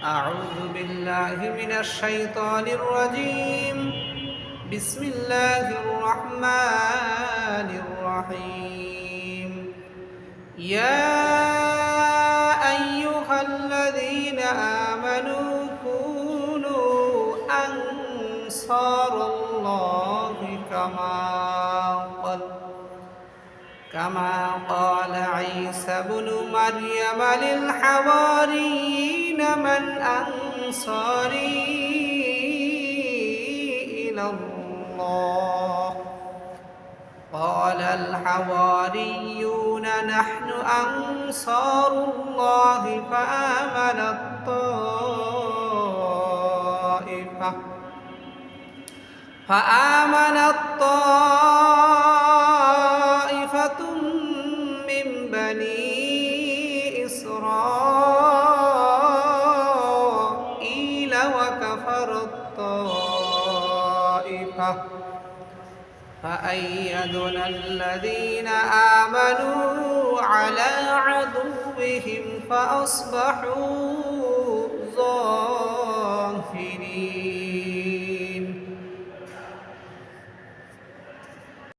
أعوذ بالله من الشيطان الرجيم. بسم الله الرحمن الرحيم. يا أيها الذين آمنوا كونوا أنصار الله كما قال عيسى ابن مريم للحواريين من أنصاري إلى الله قال الحواريون نحن أنصار الله فآمنت طائفة من بني إسرائيل وكفرت طائفة فأيدنا الذين آمنوا على عدوهم فأصبحوا